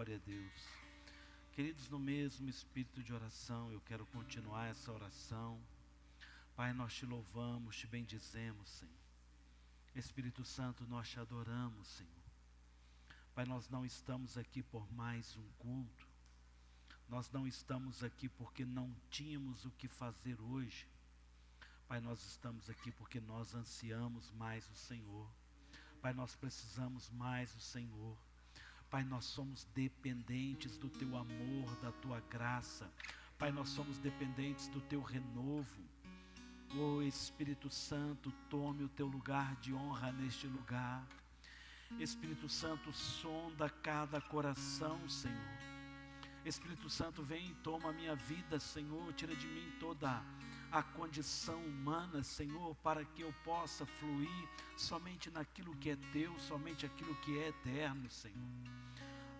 glória a Deus. Queridos, no mesmo espírito de oração, eu quero continuar essa oração. Pai, nós te louvamos, te bendizemos, Senhor. Espírito Santo, nós te adoramos, Senhor. Pai, nós não estamos aqui por mais um culto. Nós não estamos aqui porque não tínhamos o que fazer hoje. Pai, nós estamos aqui porque nós ansiamos mais o Senhor. Pai, nós precisamos mais do Senhor. Pai, nós somos dependentes do Teu amor, da Tua graça. Pai, nós somos dependentes do Teu renovo. Oh, Espírito Santo, tome o Teu lugar de honra neste lugar. Espírito Santo, sonda cada coração, Senhor. Espírito Santo, vem e toma a minha vida, Senhor. Tira de mim toda a condição humana, Senhor, para que eu possa fluir somente naquilo que é Teu, somente aquilo que é eterno, Senhor.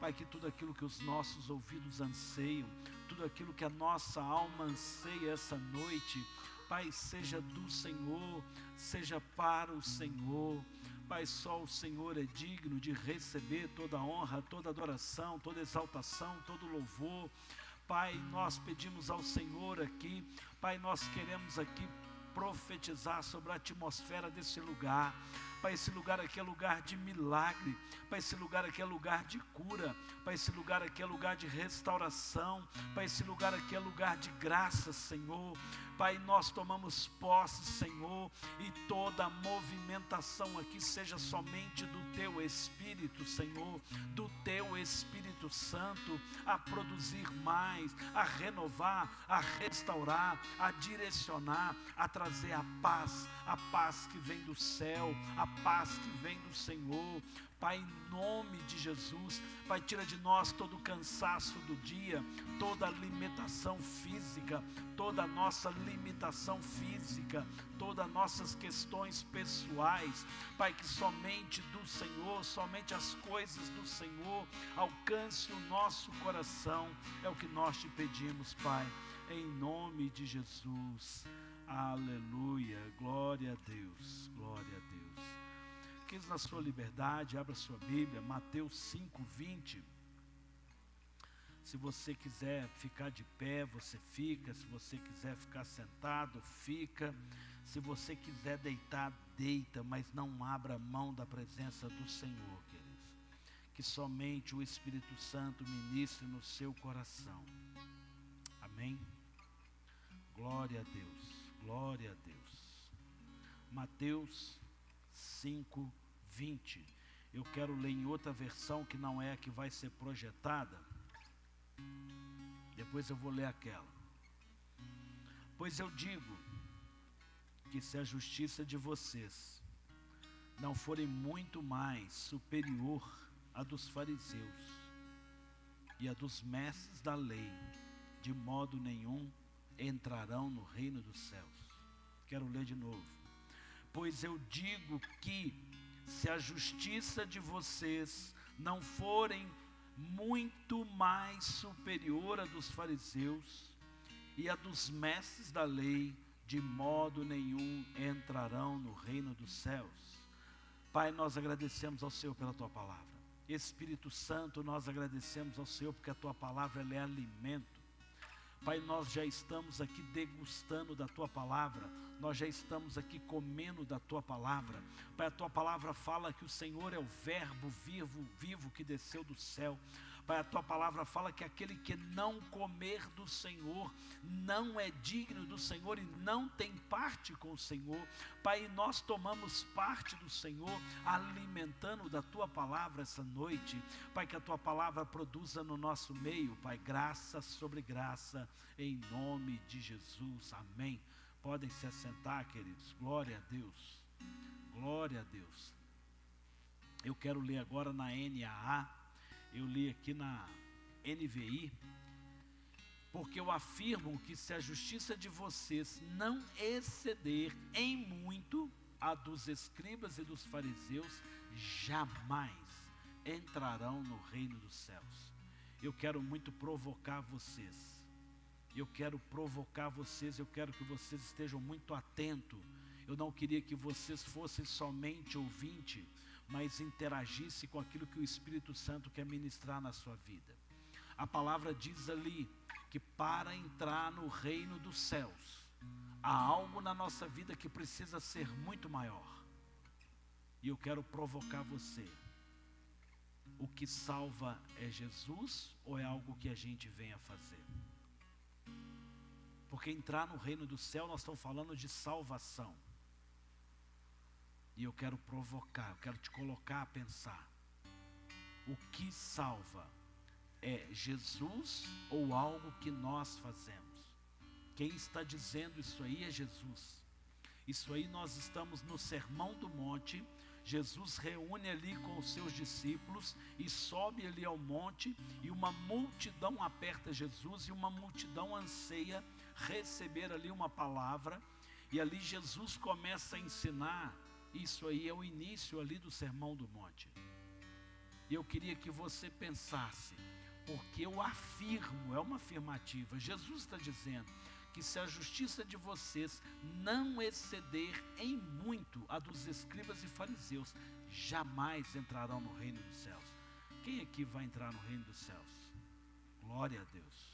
Pai, que tudo aquilo que os nossos ouvidos anseiam, tudo aquilo que a nossa alma anseia essa noite, Pai, seja do Senhor, seja para o Senhor. Pai, só o Senhor é digno de receber toda a honra, toda a adoração, toda a exaltação, todo o louvor. Pai, nós pedimos ao Senhor aqui, Pai, nós queremos aqui profetizar sobre a atmosfera desse lugar. Pai, esse lugar aqui é lugar de milagre. Pai, esse lugar aqui é lugar de cura. Pai, esse lugar aqui é lugar de restauração. Pai, esse lugar aqui é lugar de graça, Senhor. Pai, nós tomamos posse, Senhor, e toda a movimentação aqui seja somente do Teu Espírito, Senhor, do Teu Espírito Santo, a produzir mais, a renovar, a restaurar, a direcionar, a trazer a paz que vem do céu, a paz que vem do Senhor. Pai, em nome de Jesus, Pai, tira de nós todo o cansaço do dia, toda a limitação física, toda a nossa limitação física, todas as nossas questões pessoais. Pai, que somente do Senhor, somente as coisas do Senhor alcance o nosso coração. É o que nós te pedimos, Pai, em nome de Jesus. Aleluia, glória a Deus, glória a Deus. Quis na sua liberdade, abra sua Bíblia, Mateus 5:20. Se você quiser ficar de pé, você fica. Se você quiser ficar sentado, fica. Se você quiser deitar, deita, mas não abra mão da presença do Senhor, queridos. Que somente o Espírito Santo ministre no seu coração. Amém? Glória a Deus, glória a Deus. Mateus 5:20. Eu quero ler em outra versão que não é a que vai ser projetada. Depois eu vou ler aquela. Pois eu digo que se a justiça de vocês não forem muito mais superior à dos fariseus e à dos mestres da lei, de modo nenhum entrarão no reino dos céus. Quero ler de novo. Pois eu digo que se a justiça de vocês não forem muito mais superior à dos fariseus e à dos mestres da lei, de modo nenhum entrarão no reino dos céus. Pai, nós agradecemos ao Senhor pela Tua palavra. Espírito Santo, nós agradecemos ao Senhor porque a Tua palavra ela é alimento. Pai, nós já estamos aqui degustando da Tua palavra, nós já estamos aqui comendo da Tua palavra. Pai, a Tua palavra fala que o Senhor é o verbo vivo que desceu do céu. Pai, a Tua palavra fala que aquele que não comer do Senhor não é digno do Senhor e não tem parte com o Senhor. Pai, nós tomamos parte do Senhor, alimentando da Tua palavra essa noite. Pai, que a Tua palavra produza no nosso meio, Pai, graça sobre graça, em nome de Jesus, amém. Podem se assentar, queridos, glória a Deus, glória a Deus. Eu quero ler agora na NAA, eu li aqui na NVI, porque eu afirmo que se a justiça de vocês não exceder em muito a dos escribas e dos fariseus, jamais entrarão no reino dos céus. Eu quero muito provocar vocês. Eu quero provocar vocês, eu quero que vocês estejam muito atentos. Eu não queria que vocês fossem somente ouvintes, mas interagisse com aquilo que o Espírito Santo quer ministrar na sua vida. A palavra diz ali que para entrar no reino dos céus, há algo na nossa vida que precisa ser muito maior. E eu quero provocar você. O que salva é Jesus ou é algo que a gente vem a fazer? Porque entrar no reino do céu, nós estamos falando de salvação. E eu quero provocar, eu quero te colocar a pensar. O que salva é Jesus ou algo que nós fazemos? Quem está dizendo isso aí é Jesus. Isso aí nós estamos no Sermão do Monte. Jesus reúne ali com os seus discípulos e sobe ali ao monte, e uma multidão aperta Jesus, e uma multidão anseia receber ali uma palavra, e ali Jesus começa a ensinar. Isso aí é o início ali do Sermão do Monte. E eu queria que você pensasse, porque eu afirmo, é uma afirmativa, Jesus está dizendo que se a justiça de vocês não exceder em muito a dos escribas e fariseus, jamais entrarão no reino dos céus. Quem aqui vai entrar no reino dos céus? Glória a Deus,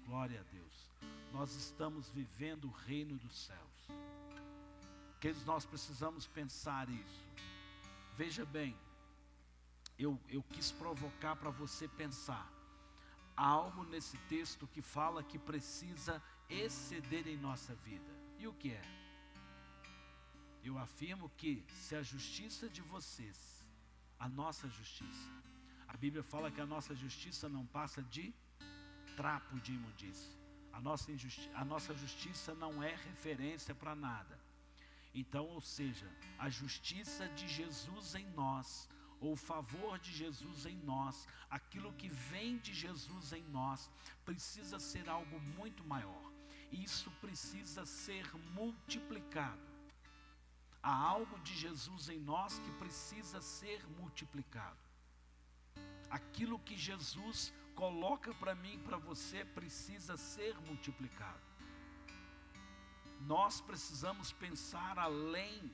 glória a Deus. Nós estamos vivendo o reino dos céus. Queridos, nós precisamos pensar isso. Veja bem, eu quis provocar para você pensar. Há algo nesse texto que fala que precisa exceder em nossa vida. E o que é? Eu afirmo que se a justiça de vocês, a nossa justiça, a Bíblia fala que a nossa justiça não passa de trapo de imundícia. A nossa justiça não é referência para nada. Então, ou seja, a justiça de Jesus em nós, ou o favor de Jesus em nós, aquilo que vem de Jesus em nós, precisa ser algo muito maior. Isso precisa ser multiplicado. Há algo de Jesus em nós que precisa ser multiplicado. Aquilo que Jesus coloca para mim e para você precisa ser multiplicado. Nós precisamos pensar além,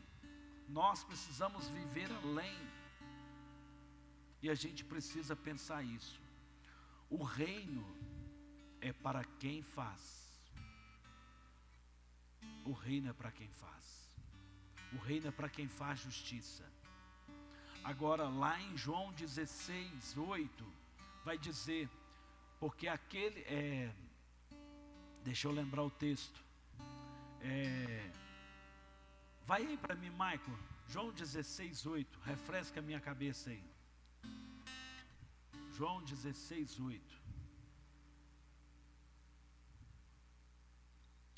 nós precisamos viver além. E a gente precisa pensar isso. O reino é para quem faz. O reino é para quem faz. O reino é para quem faz justiça. Agora, lá em João 16, 8, vai dizer, porque aquele, deixa eu lembrar o texto. Vai aí para mim, Michael. João 16, 8, refresca a minha cabeça aí. João 16, 8.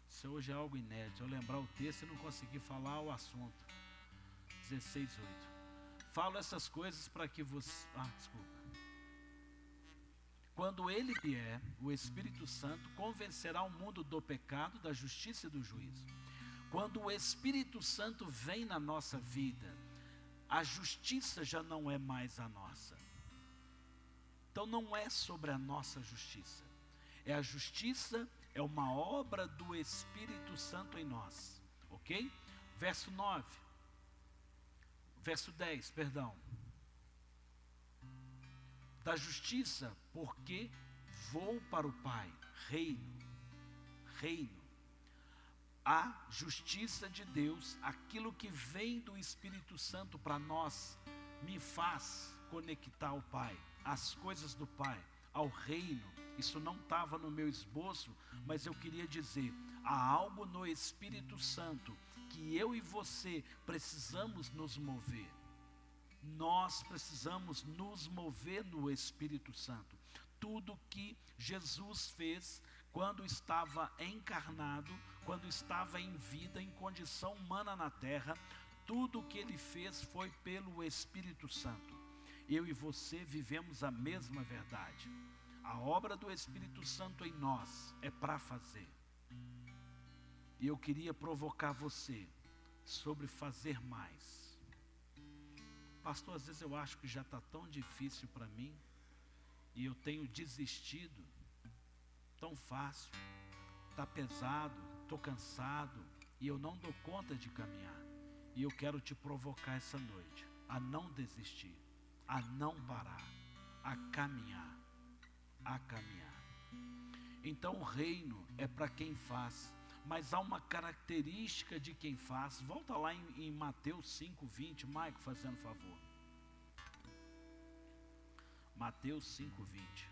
Isso hoje é algo inédito. Eu lembrar o texto e não conseguir falar o assunto. 16, 8. Falo essas coisas para que você... desculpa. Quando ele vier, o Espírito Santo convencerá o mundo do pecado, da justiça e do juízo. Quando o Espírito Santo vem na nossa vida, a justiça já não é mais a nossa. Então não é sobre a nossa justiça. É a justiça, é uma obra do Espírito Santo em nós. Ok? Verso 9. Verso 10, perdão. Da justiça, porque vou para o Pai. Reino. A justiça de Deus, aquilo que vem do Espírito Santo para nós, me faz conectar ao Pai, as coisas do Pai, ao reino. Isso não estava no meu esboço, mas eu queria dizer, há algo no Espírito Santo que eu e você precisamos nos mover. Nós precisamos nos mover no Espírito Santo. Tudo que Jesus fez quando estava encarnado, quando estava em vida, em condição humana na terra, tudo o que ele fez foi pelo Espírito Santo. Eu e você vivemos a mesma verdade. A obra do Espírito Santo em nós é para fazer. E eu queria provocar você sobre fazer mais. Pastor, às vezes eu acho que já está tão difícil para mim, e eu tenho desistido, tão fácil, está pesado, estou cansado, e eu não dou conta de caminhar. E eu quero te provocar essa noite. a não desistir, a não parar, a caminhar, a caminhar. Então o reino é para quem faz, mas há uma característica de quem faz. Volta lá em Mateus 5:20, Maico, fazendo favor. Mateus 5:20.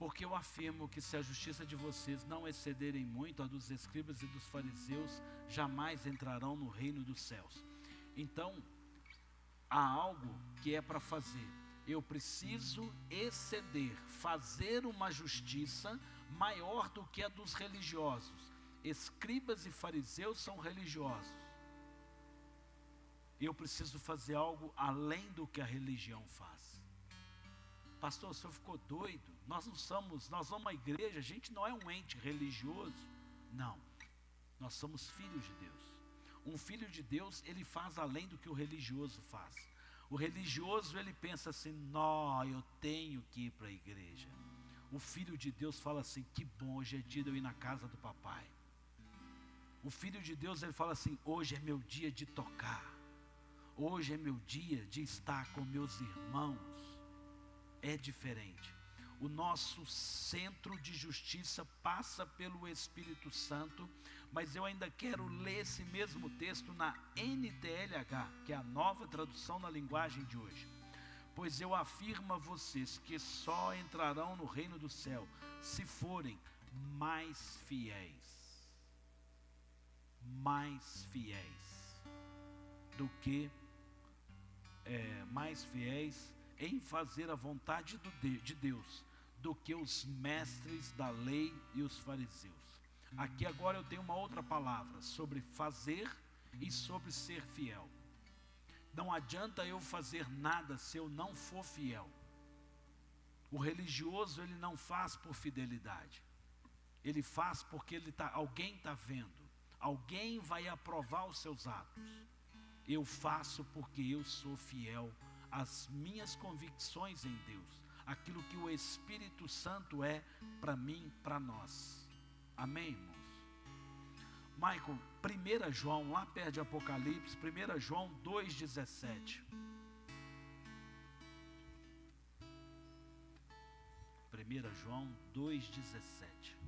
Porque eu afirmo que se a justiça de vocês não excederem muito a dos escribas e dos fariseus, jamais entrarão no reino dos céus. Então, há algo que é para fazer. Eu preciso exceder, fazer uma justiça maior do que a dos religiosos. Escribas e fariseus são religiosos. Eu preciso fazer algo além do que a religião faz. Pastor, o senhor ficou doido? Nós vamos à igreja, a gente não é um ente religioso. Não, nós somos filhos de Deus. Um filho de Deus, ele faz além do que o religioso faz. O religioso, ele pensa assim, não, eu tenho que ir para a igreja. O filho de Deus fala assim, que bom, hoje é dia de eu ir na casa do papai. O filho de Deus, ele fala assim, hoje é meu dia de tocar. Hoje é meu dia de estar com meus irmãos. É diferente. O nosso centro de justiça passa pelo Espírito Santo, mas eu ainda quero ler esse mesmo texto na NTLH, que é a nova tradução na linguagem de hoje. Pois eu afirmo a vocês que só entrarão no reino do céu se forem mais fiéis. Mais fiéis do que mais fiéis em fazer a vontade de Deus do que os mestres da lei e os fariseus. Aqui agora eu tenho uma outra palavra sobre fazer e sobre ser fiel. Não adianta eu fazer nada se eu não for fiel. O religioso, ele não faz por fidelidade. Ele faz porque alguém está vendo. Alguém vai aprovar os seus atos. Eu faço porque eu sou fiel às minhas convicções em Deus. Aquilo que o Espírito Santo é para mim, para nós. Amém, irmãos? Michael, 1 João, lá perto de Apocalipse, 1 João 2,17. 1 João 2,17.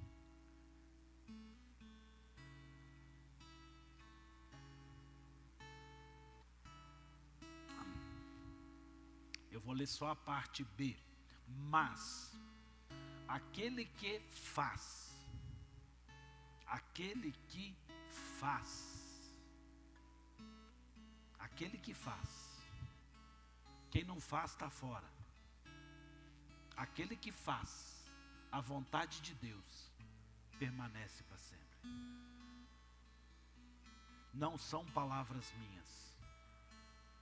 Eu vou ler só a parte B. Mas aquele que faz, quem não faz está fora. Aquele que faz a vontade de Deus permanece para sempre. Não são palavras minhas,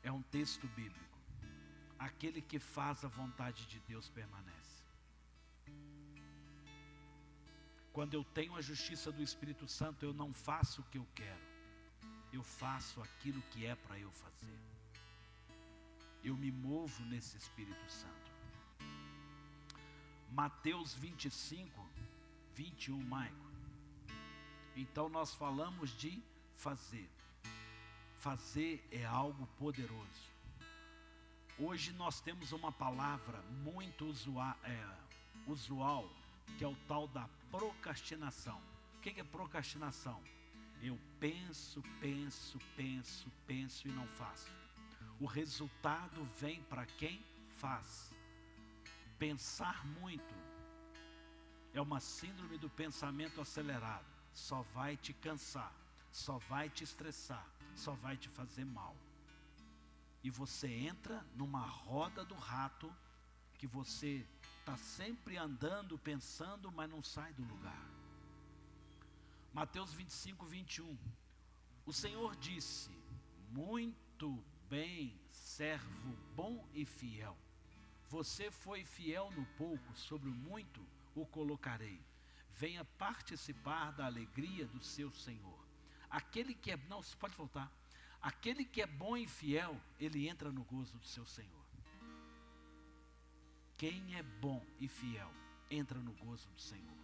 é um texto bíblico. Aquele que faz a vontade de Deus permanece. Quando eu tenho a justiça do Espírito Santo, eu não faço o que eu quero. Eu faço aquilo que é para eu fazer. Eu me movo nesse Espírito Santo. Mateus 25, 21, Maico. Então nós falamos de fazer. Fazer é algo poderoso. Hoje nós temos uma palavra muito usual, que é o tal da procrastinação. O que é procrastinação? Eu penso e não faço. O resultado vem para quem faz. Pensar muito é uma síndrome do pensamento acelerado. Só vai te cansar, só vai te estressar, só vai te fazer mal. E você entra numa roda do rato, que você está sempre andando, pensando, mas não sai do lugar. Mateus 25, 21. O Senhor disse, muito bem, servo bom e fiel. Você foi fiel no pouco, sobre o muito o colocarei. venha participar da alegria do seu Senhor. Aquele que é, não, você pode voltar. Aquele que é bom e fiel, ele entra no gozo do seu Senhor. Quem é bom e fiel, entra no gozo do Senhor.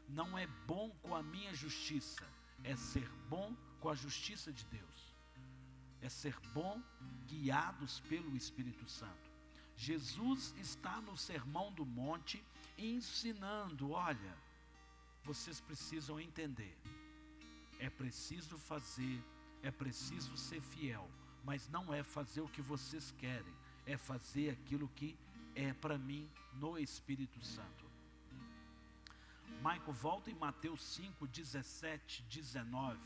Não é bom com a minha justiça, é ser bom com a justiça de Deus. É ser bom guiados pelo Espírito Santo. Jesus está no Sermão do Monte ensinando, olha, vocês precisam entender. É preciso fazer, é preciso ser fiel, mas não é fazer o que vocês querem, é fazer aquilo que é para mim no Espírito Santo. Michael, volta em Mateus 5, 17, 19.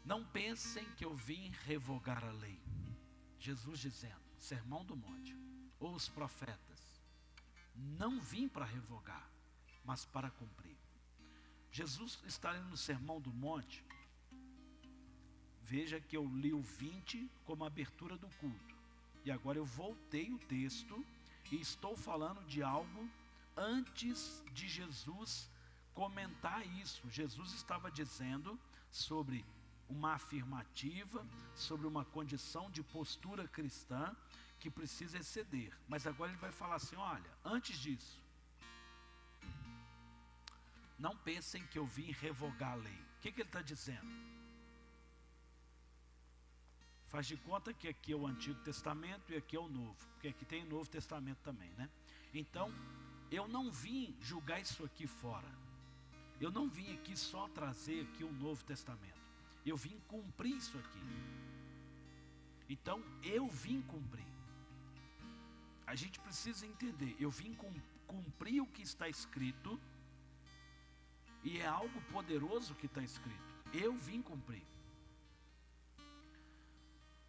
Não pensem que eu vim revogar a lei. Jesus dizendo, Sermão do Monte, ou os profetas, não vim para revogar, mas para cumprir. Jesus está ali no Sermão do Monte. Veja que eu li o 20 como abertura do culto. E agora eu voltei o texto e estou falando de algo antes de Jesus comentar isso. Jesus estava dizendo sobre uma afirmativa, sobre uma condição de postura cristã que precisa exceder. Mas agora ele vai falar assim, olha, antes disso, não pensem que eu vim revogar a lei. O que ele está dizendo? Faz de conta que aqui é o Antigo Testamento e aqui é o Novo, porque aqui tem o Novo Testamento também, né? Então, eu não vim julgar isso aqui fora. Eu não vim aqui só trazer aqui o Novo Testamento. Eu vim cumprir isso aqui. Então, eu vim cumprir. A gente precisa entender, eu vim cumprir o que está escrito, e é algo poderoso que está escrito. Eu vim cumprir.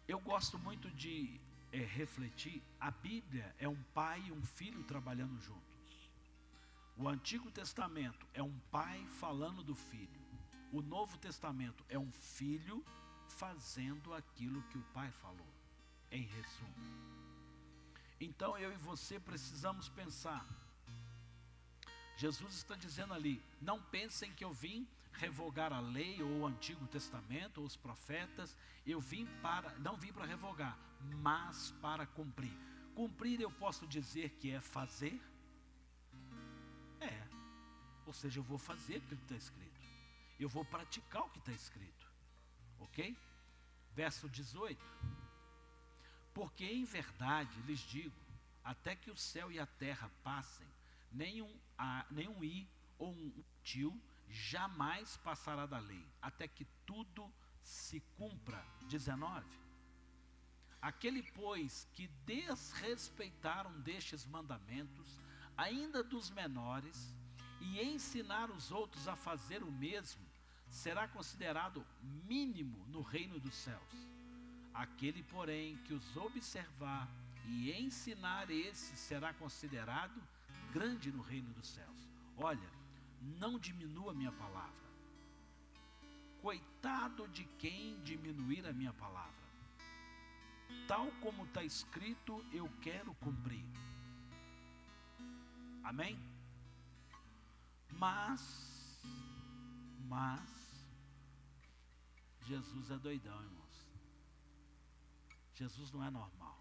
Eu gosto muito de refletir, a Bíblia é um pai e um filho trabalhando juntos. O Antigo Testamento é um pai falando do filho. O Novo Testamento é um filho fazendo aquilo que o pai falou, em resumo. Então eu e você precisamos pensar. Jesus está dizendo ali, não pensem que eu vim revogar a lei ou o Antigo Testamento ou os profetas. Não vim para revogar, mas para cumprir. Cumprir eu posso dizer que é fazer? Ou seja, eu vou fazer aquilo que está escrito. Eu vou praticar o que está escrito. Ok? Verso 18. Porque em verdade lhes digo, até que o céu e a terra passem, nenhum i ou um tio jamais passará da lei, até que tudo se cumpra. 19. Aquele, pois, que desrespeitaram destes mandamentos, ainda dos menores, e ensinar os outros a fazer o mesmo, será considerado mínimo no reino dos céus. Aquele, porém, que os observar e ensinar, esse será considerado grande no reino dos céus. Olha, não diminua a minha palavra. Coitado de quem diminuir a minha palavra. Tal como está escrito, eu quero cumprir. Amém? Mas, Jesus é doidão, irmãos. Jesus não é normal.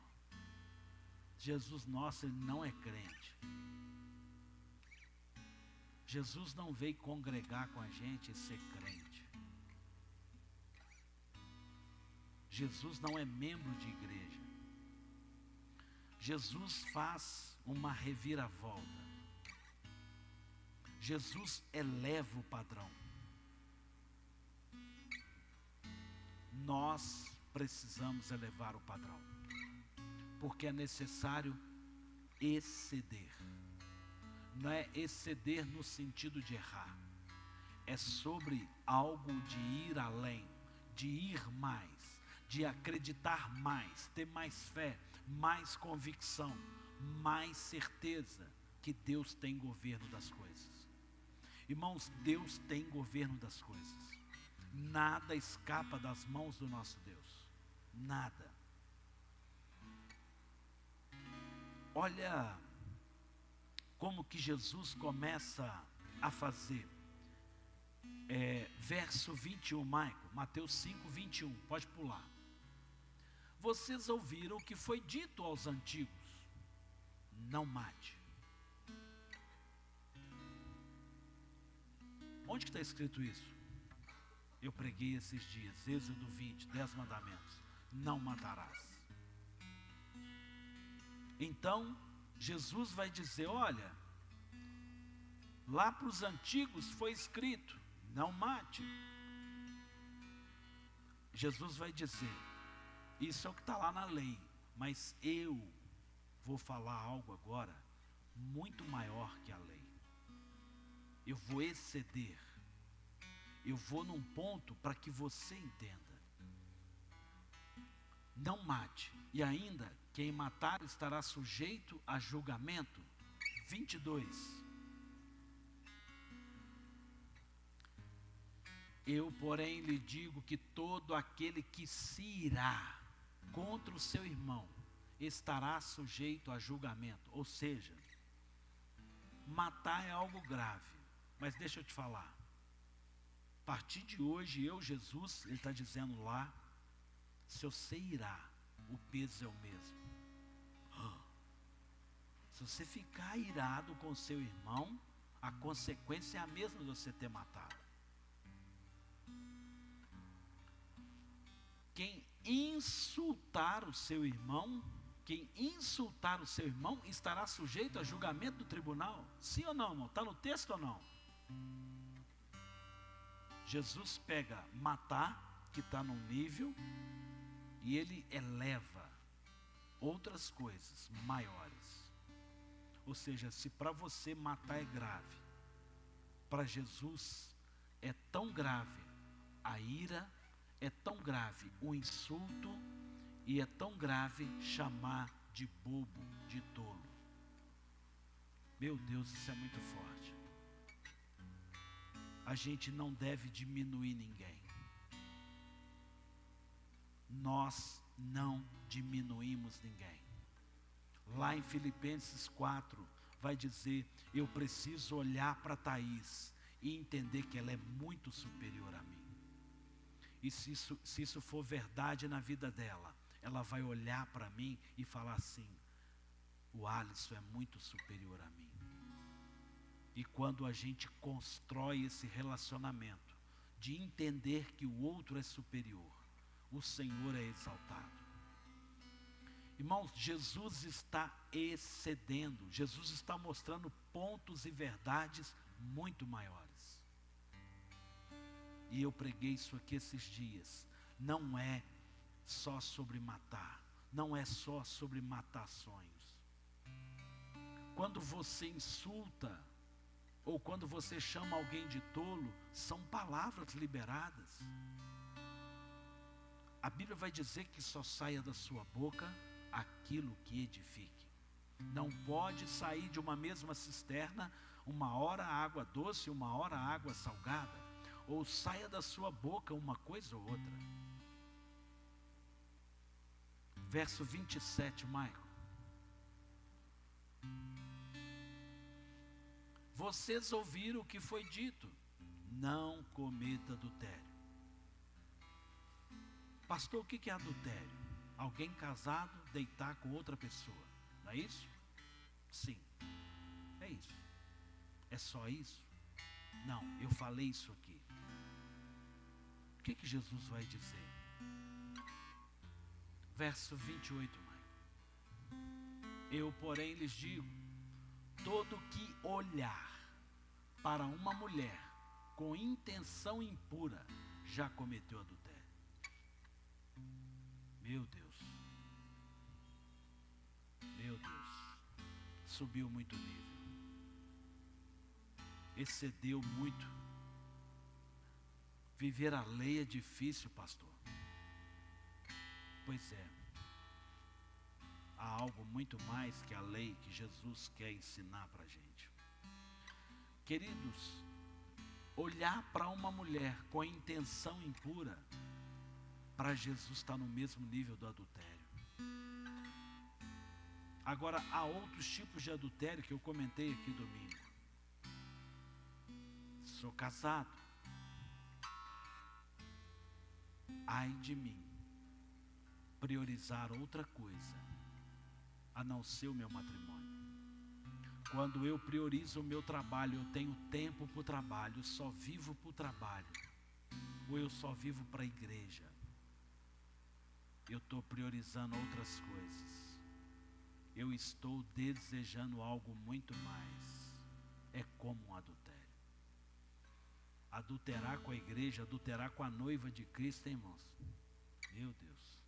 Jesus nosso, ele não é crente. Jesus não veio congregar com a gente e ser crente. Jesus não é membro de igreja. Jesus faz uma reviravolta. Jesus eleva o padrão. Nós precisamos elevar o padrão, porque é necessário exceder. Não é exceder no sentido de errar, é sobre algo de ir além, de ir mais, de acreditar mais, ter mais fé, mais convicção, mais certeza que Deus tem governo das coisas. Irmãos, Deus tem governo das coisas. Nada escapa das mãos do nosso Deus. Nada. Olha como que Jesus começa a fazer. Verso 21, Mateus 5, 21, pode pular. Vocês ouviram o que foi dito aos antigos: não mate. Onde que está escrito isso? Eu preguei esses dias, Êxodo 20, 10 mandamentos. Não matarás. Então, Jesus vai dizer, olha, lá para os antigos foi escrito, não mate. Jesus vai dizer, isso é o que está lá na lei, mas eu vou falar algo agora muito maior que a lei. Eu vou exceder. Eu vou num ponto para que você entenda. Não mate. E ainda, quem matar estará sujeito a julgamento. 22. Eu, porém, lhe digo que todo aquele que se irá contra o seu irmão estará sujeito a julgamento. Ou seja, matar é algo grave. Mas deixa eu te falar. A partir de hoje, eu, Jesus, ele está dizendo lá, se você irá, o peso é o mesmo. Se você ficar irado com o seu irmão, a consequência é a mesma de você ter matado. Quem insultar o seu irmão, estará sujeito a julgamento do tribunal. Sim ou não, irmão? Está no texto ou não? Jesus pega matar, que está num nível, e ele eleva outras coisas maiores. Ou seja, se para você matar é grave, para Jesus é tão grave a ira, é tão grave o insulto, e é tão grave chamar de bobo, de tolo. Meu Deus, isso é muito forte. A gente não deve diminuir ninguém. Nós não diminuímos ninguém. Lá em Filipenses 4, vai dizer, eu preciso olhar para Thaís e entender que ela é muito superior a mim. E se isso for verdade na vida dela, ela vai olhar para mim e falar assim, o Alisson é muito superior a mim. E quando a gente constrói esse relacionamento, de entender que o outro é superior, o Senhor é exaltado. Irmãos, Jesus está excedendo, Jesus está mostrando pontos e verdades muito maiores. E eu preguei isso aqui esses dias, não é só sobre matar, não é só sobre matar sonhos. Quando você insulta, ou quando você chama alguém de tolo, são palavras liberadas. A Bíblia vai dizer que só saia da sua boca aquilo que edifique. Não pode sair de uma mesma cisterna, uma hora água doce, uma hora água salgada. Ou saia da sua boca uma coisa ou outra. Verso 27, Michael. Vocês ouviram o que foi dito, não cometa adultério. Pastor, o que é adultério? Alguém casado deitar com outra pessoa, não é isso? Sim, é isso. É só isso? Não, eu falei isso aqui. O que Jesus vai dizer? Verso 28, mãe. Eu, porém, lhes digo, todo que olhar para uma mulher com intenção impura, já cometeu adultério. Meu Deus. Meu Deus. Subiu muito o nível. Excedeu muito. Viver a lei é difícil, pastor. Pois é. Há algo muito mais que a lei que Jesus quer ensinar para a gente. Queridos, olhar para uma mulher com a intenção impura, para Jesus está no mesmo nível do adultério. Agora, há outros tipos de adultério que eu comentei aqui domingo. Sou casado. Ai de mim, priorizar outra coisa, a não ser o meu matrimônio. Quando eu priorizo o meu trabalho, eu tenho tempo para o trabalho, eu só vivo para o trabalho, ou eu só vivo para a igreja. Eu estou priorizando outras coisas. Eu estou desejando algo muito mais. É como um adultério. Adulterar com a igreja, adulterar com a noiva de Cristo, hein, irmãos? Meu Deus.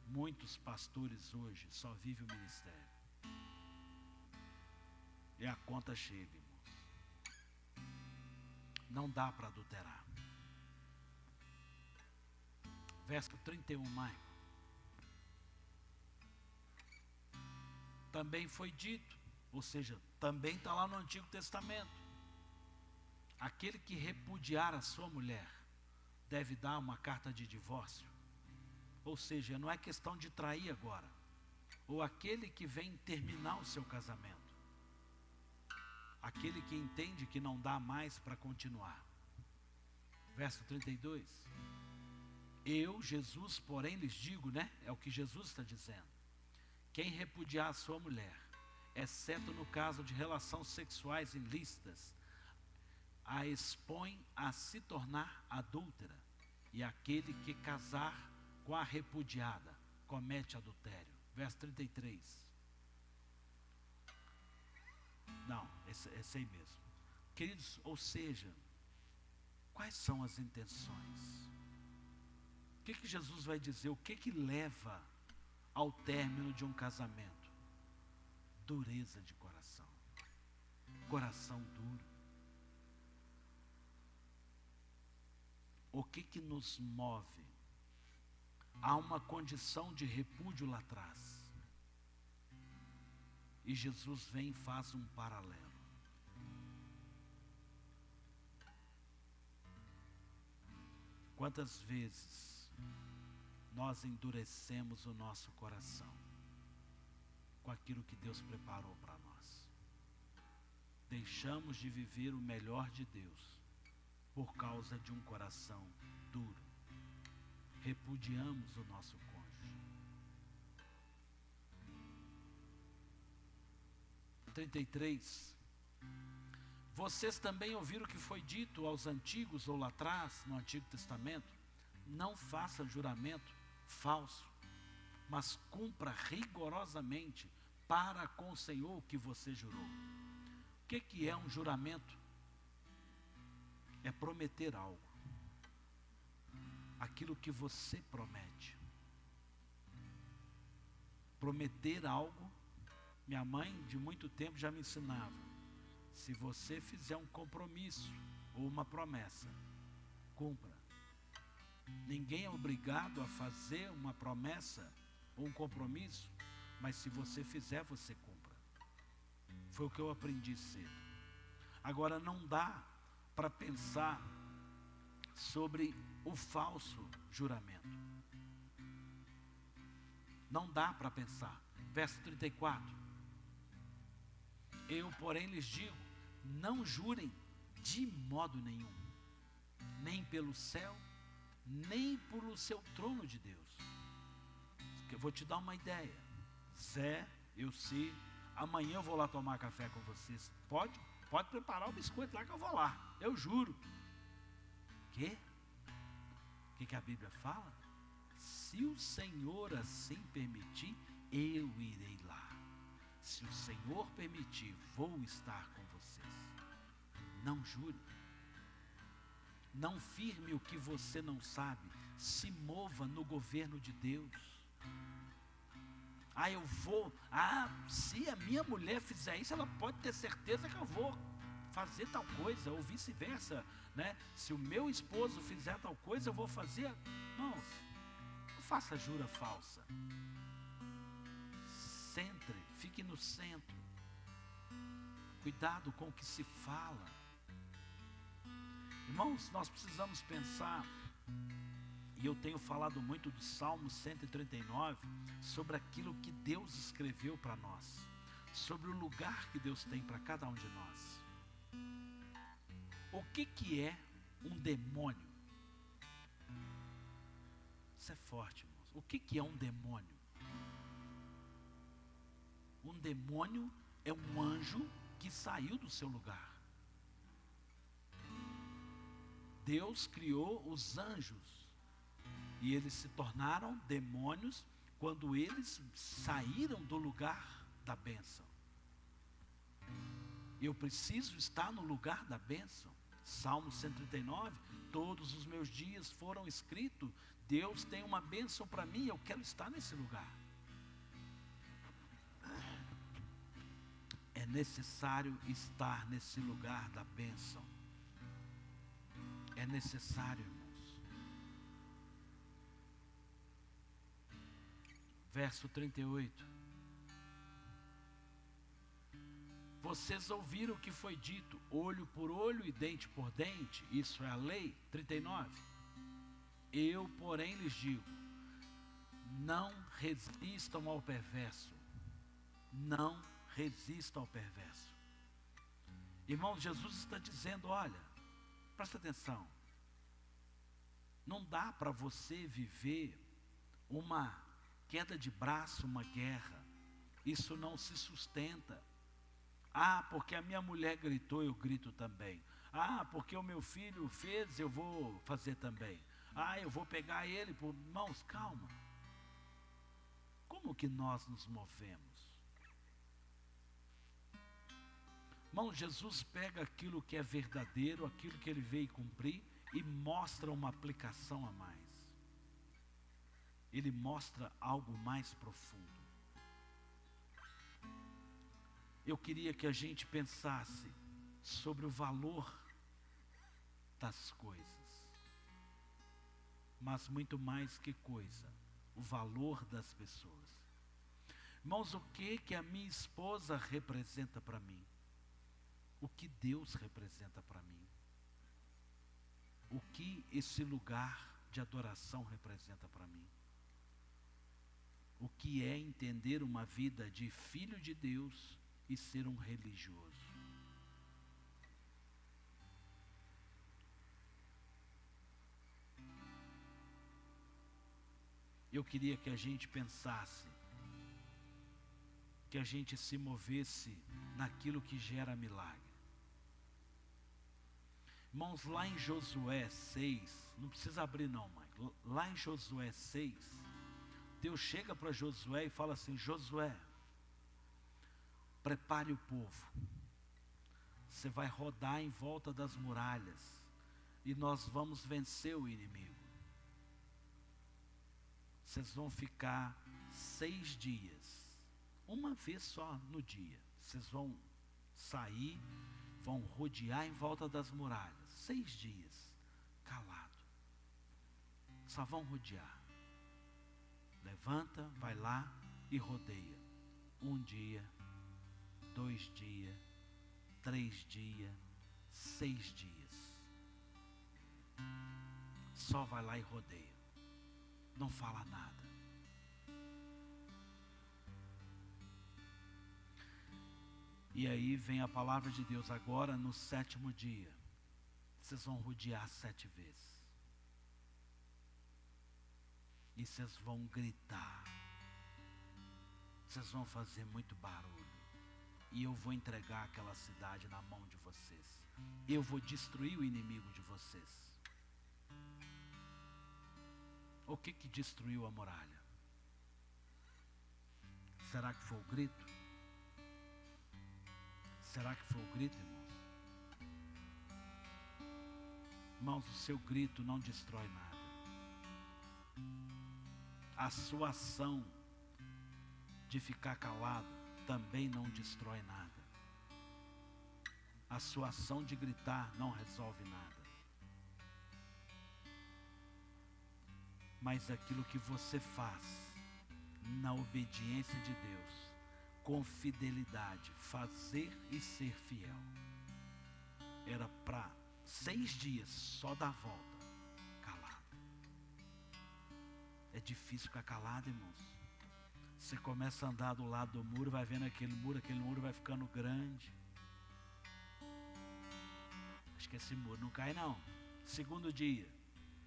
Muitos pastores hoje só vivem o ministério. E a conta chega, irmãos. Não dá para adulterar. Verso 31, Maico. Também foi dito, ou seja, também está lá no Antigo Testamento. Aquele que repudiar a sua mulher deve dar uma carta de divórcio. Ou seja, não é questão de trair agora. Ou aquele que vem terminar o seu casamento. Aquele que entende que não dá mais para continuar. Verso 32. Eu, Jesus, porém lhes digo, né? É o que Jesus está dizendo. Quem repudiar a sua mulher, exceto no caso de relações sexuais ilícitas, a expõe a se tornar adúltera, e aquele que casar com a repudiada comete adultério. Verso 33. Não, esse aí mesmo. Queridos, ou seja, quais são as intenções? O que Jesus vai dizer? O que leva ao término de um casamento? Dureza de coração. Coração duro. O que nos move? Há uma condição de repúdio lá atrás. E Jesus vem e faz um paralelo. Quantas vezes nós endurecemos o nosso coração com aquilo que Deus preparou para nós? Deixamos de viver o melhor de Deus por causa de um coração duro. Repudiamos o nosso cônjuge. 33. Vocês também ouviram o que foi dito aos antigos, ou lá atrás, no Antigo Testamento: não faça juramento falso, mas cumpra rigorosamente para com o Senhor o que você jurou. O que é um juramento? É prometer algo. Aquilo que você promete. Prometer algo, minha mãe de muito tempo já me ensinava: se você fizer um compromisso ou uma promessa, cumpra. Ninguém é obrigado a fazer uma promessa ou um compromisso, mas se você fizer, você cumpra. Foi o que eu aprendi cedo. Agora, não dá para pensar sobre o falso juramento. Não dá para pensar. Verso 34. Eu, porém, lhes digo: não jurem de modo nenhum, nem pelo céu, nem pelo seu trono de Deus. Eu vou te dar uma ideia. Zé, eu sei, amanhã eu vou lá tomar café com vocês. Pode preparar o biscoito lá que eu vou lá. Eu juro. Quê? O que a Bíblia fala? Se o Senhor assim permitir, eu irei lá. Se o Senhor permitir, vou estar com vocês. Não jure. Não firme o que você não sabe. Se mova no governo de Deus. Eu vou. Se a minha mulher fizer isso, ela pode ter certeza que eu vou fazer tal coisa, ou vice-versa, né? Se o meu esposo fizer tal coisa, eu vou fazer. Não faça jura falsa. Centre, fique no centro. Cuidado com o que se fala. Irmãos, nós precisamos pensar, e eu tenho falado muito do Salmo 139, sobre aquilo que Deus escreveu para nós, sobre o lugar que Deus tem para cada um de nós. O que é um demônio? Isso é forte, irmãos. O que é um demônio? Um demônio é um anjo que saiu do seu lugar. Deus criou os anjos e eles se tornaram demônios quando eles saíram do lugar da bênção. Eu preciso estar no lugar da bênção. Salmo 139, todos os meus dias foram escritos, Deus tem uma bênção para mim, eu quero estar nesse lugar. É necessário estar nesse lugar da bênção. É necessário, irmãos. Verso 38. Vocês ouviram o que foi dito, olho por olho e dente por dente, isso é a lei. 39. Eu, porém, lhes digo, não resistam ao perverso. Não resistam ao perverso. Irmãos, Jesus está dizendo, olha, presta atenção, não dá para você viver uma queda de braço, uma guerra, isso não se sustenta. Ah, porque a minha mulher gritou, eu grito também. Ah, porque o meu filho fez, eu vou fazer também. Ah, eu vou pegar ele por... Irmãos, calma. Como que nós nos movemos? Irmão, Jesus pega aquilo que é verdadeiro, aquilo que ele veio cumprir, e mostra uma aplicação a mais. Ele mostra algo mais profundo. Eu queria que a gente pensasse sobre o valor das coisas, mas muito mais que coisa, o valor das pessoas. Irmãos, o que a minha esposa representa para mim? O que Deus representa para mim? O que esse lugar de adoração representa para mim? O que é entender uma vida de filho de Deus e ser um religioso? Eu queria que a gente pensasse, que a gente se movesse naquilo que gera milagre. Irmãos, lá em Josué 6, não precisa abrir não, mãe. Lá em Josué 6, Deus chega para Josué e fala assim, Josué, prepare o povo. Você vai rodar em volta das muralhas e nós vamos vencer o inimigo. Vocês vão ficar 6 dias, uma vez só no dia. Vocês vão sair, vão rodear em volta das muralhas. 6 dias, calado. Só vão rodear. Levanta, vai lá e rodeia. 1 dia, 2 dias, 3 dias, 6 dias. Só vai lá e rodeia. Não fala nada. E aí vem a palavra de Deus, agora no 7º dia, vocês vão rodear 7 vezes. E vocês vão gritar. Vocês vão fazer muito barulho. E eu vou entregar aquela cidade na mão de vocês. Eu vou destruir o inimigo de vocês. O que destruiu a muralha? Será que foi o grito? Será que foi o grito, irmãos? Irmãos, o seu grito não destrói nada. A sua ação de ficar calado também não destrói nada. A sua ação de gritar não resolve nada. Mas aquilo que você faz na obediência de Deus, com fidelidade, fazer e ser fiel, era para 6 dias, só dá a volta, calado. É difícil ficar calado, irmãos. Você começa a andar do lado do muro, vai vendo aquele muro vai ficando grande. Acho que esse muro não cai não. Segundo dia,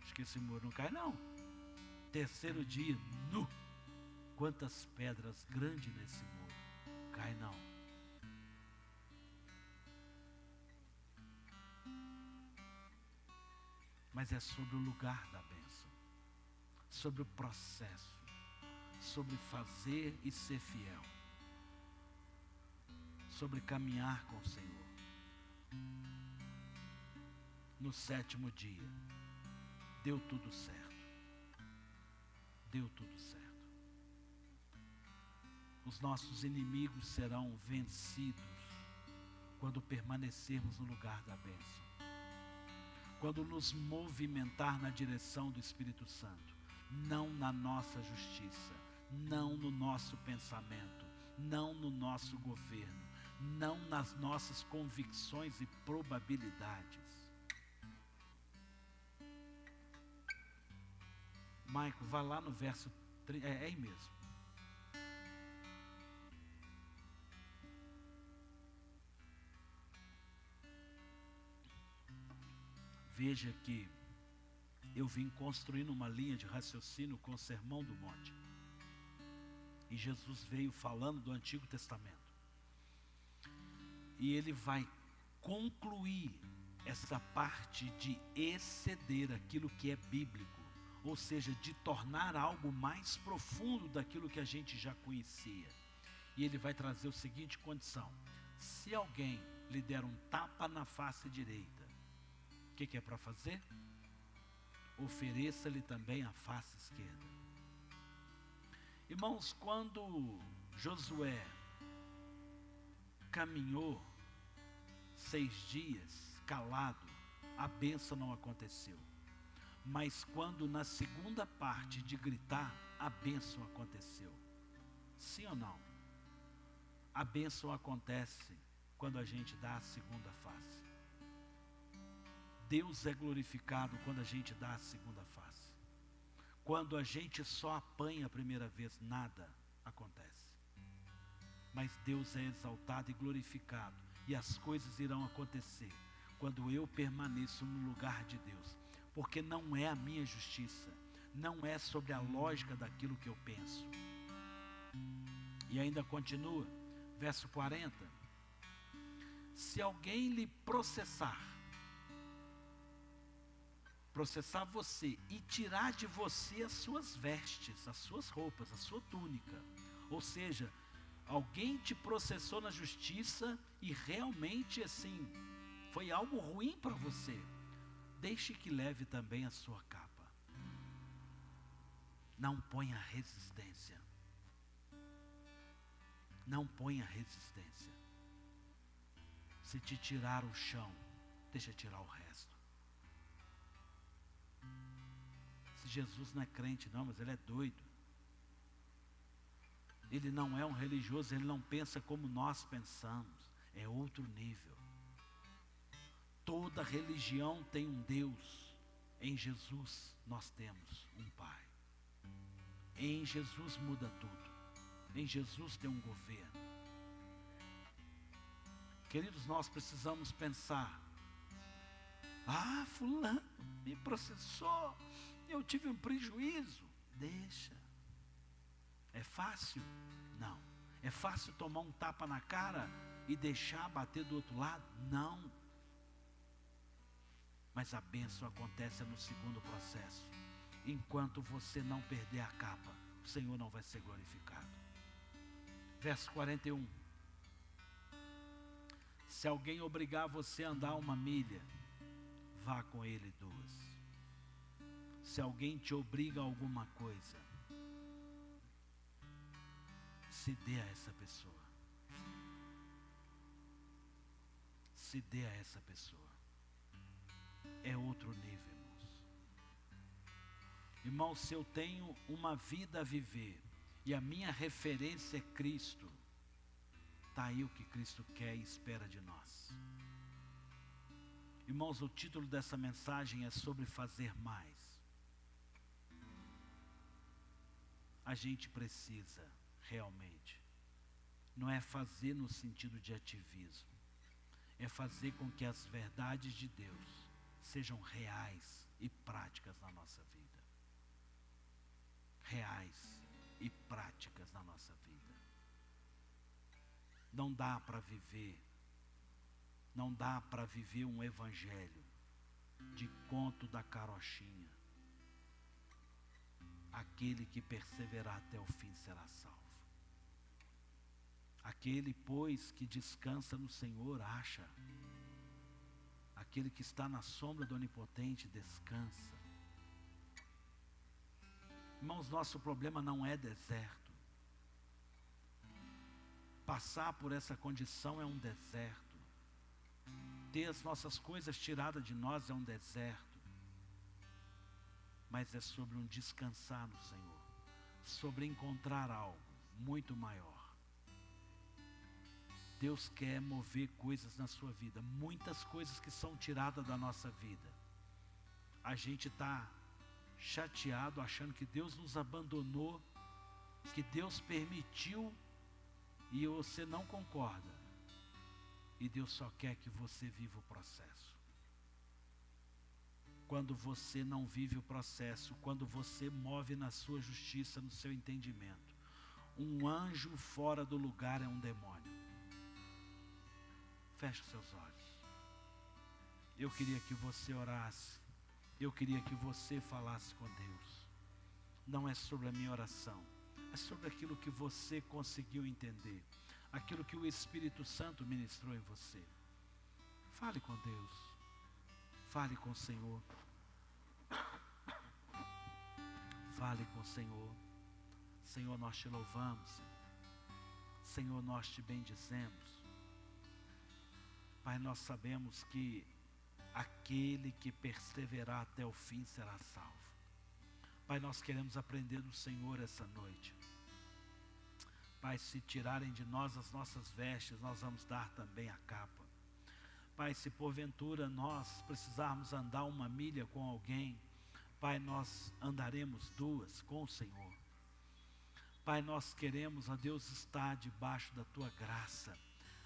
acho que esse muro não cai não. Terceiro dia, nu. Quantas pedras grandes nesse muro. Cai não. Mas é sobre o lugar da bênção, sobre o processo, sobre fazer e ser fiel, sobre caminhar com o Senhor. No 7º dia, deu tudo certo. Deu tudo certo. Os nossos inimigos serão vencidos quando permanecermos no lugar da bênção. Quando nos movimentar na direção do Espírito Santo, não na nossa justiça, não no nosso pensamento, não no nosso governo, não nas nossas convicções e probabilidades. Maico, vai lá no verso 30, é aí mesmo. Veja que eu vim construindo uma linha de raciocínio com o Sermão do Monte. E Jesus veio falando do Antigo Testamento. E ele vai concluir essa parte de exceder aquilo que é bíblico. Ou seja, de tornar algo mais profundo daquilo que a gente já conhecia. E ele vai trazer o seguinte condição: se alguém lhe der um tapa na face direita, o que é para fazer? Ofereça-lhe também a face esquerda. Irmãos, quando Josué caminhou 6 dias calado, a bênção não aconteceu. Mas quando na segunda parte de gritar, a bênção aconteceu. Sim ou não? A bênção acontece quando a gente dá a segunda face. Deus é glorificado quando a gente dá a segunda face. Quando a gente só apanha a primeira vez, nada acontece. Mas Deus é exaltado e glorificado, e as coisas irão acontecer quando eu permaneço no lugar de Deus. Porque não é a minha justiça, não é sobre a lógica daquilo que eu penso. E ainda continua, verso 40. Se alguém lhe processar você e tirar de você as suas vestes, as suas roupas, a sua túnica, ou seja, alguém te processou na justiça e realmente assim, foi algo ruim para você, deixe que leve também a sua capa. Não ponha resistência. Não ponha resistência. Se te tirar o chão, deixa tirar o resto. Se Jesus não é crente não, mas ele é doido. Ele não é um religioso, ele não pensa como nós pensamos. É outro nível. Toda religião tem um Deus. Em Jesus nós temos um Pai. Em Jesus muda tudo. Em Jesus tem um governo. Queridos, nós precisamos pensar: ah, fulano me processou, eu tive um prejuízo. Deixa. É fácil? Não. É fácil tomar um tapa na cara e deixar bater do outro lado? Não. Mas a bênção acontece no segundo processo. Enquanto você não perder a capa, o Senhor não vai ser glorificado. Verso 41. Se alguém obrigar você a andar 1 milha, vá com ele 2. Se alguém te obriga a alguma coisa, se dê a essa pessoa. Se dê a essa pessoa. É outro nível, irmãos. Irmãos, se eu tenho uma vida a viver e a minha referência é Cristo, está aí o que Cristo quer e espera de nós. Irmãos, o título dessa mensagem é sobre fazer mais. A gente precisa, realmente, não é fazer no sentido de ativismo, é fazer com que as verdades de Deus sejam reais e práticas na nossa vida. Reais e práticas na nossa vida. Não dá para viver um evangelho de conto da carochinha. Aquele que perseverar até o fim será salvo. Aquele, pois, que descansa no Senhor acha. Aquele que está na sombra do Onipotente descansa. Irmãos, nosso problema não é deserto. Passar por essa condição é um deserto. Ter as nossas coisas tiradas de nós é um deserto. Mas é sobre um descansar no Senhor. Sobre encontrar algo muito maior. Deus quer mover coisas na sua vida. Muitas coisas que são tiradas da nossa vida. A gente está chateado, achando que Deus nos abandonou, que Deus permitiu, e você não concorda. E Deus só quer que você viva o processo. Quando você não vive o processo, quando você move na sua justiça, no seu entendimento, um anjo fora do lugar é um demônio. Feche os seus olhos. Eu queria que você orasse. Eu queria que você falasse com Deus. Não é sobre a minha oração. É sobre aquilo que você conseguiu entender. Aquilo que o Espírito Santo ministrou em você. Fale com Deus. Fale com o Senhor. Fale com o Senhor. Senhor, nós te louvamos. Senhor, nós te bendizemos. Pai, nós sabemos que aquele que perseverar até o fim será salvo. Pai, nós queremos aprender do Senhor essa noite. Pai, se tirarem de nós as nossas vestes, nós vamos dar também a capa. Pai, se porventura nós precisarmos andar 1 milha com alguém, Pai, nós andaremos 2 com o Senhor. Pai, nós queremos, ó Deus, estar debaixo da Tua graça.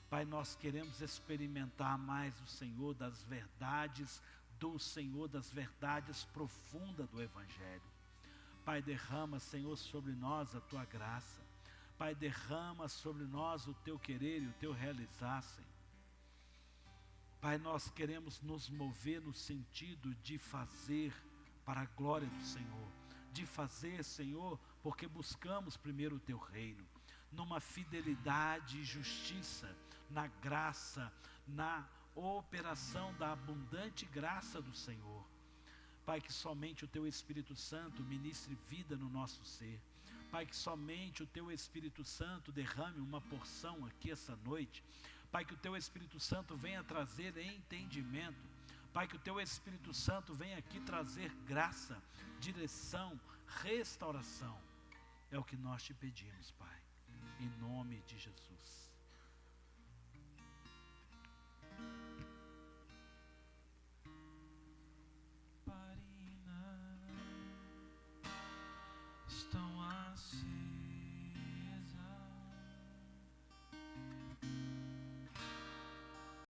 Pai, nós queremos experimentar mais o Senhor, das verdades do Senhor, das verdades profundas do Evangelho. Pai, derrama, Senhor, sobre nós a Tua graça. Pai, derrama sobre nós o Teu querer e o Teu realizar, Senhor. Pai, nós queremos nos mover no sentido de fazer para a glória do Senhor. De fazer, Senhor, porque buscamos primeiro o Teu reino. Numa fidelidade e justiça, na graça, na operação da abundante graça do Senhor. Pai, que somente o Teu Espírito Santo ministre vida no nosso ser. Pai, que somente o Teu Espírito Santo derrame uma porção aqui essa noite. Pai, que o Teu Espírito Santo venha trazer entendimento. Pai, que o Teu Espírito Santo venha aqui trazer graça, direção, restauração. É o que nós te pedimos, Pai. Em nome de Jesus.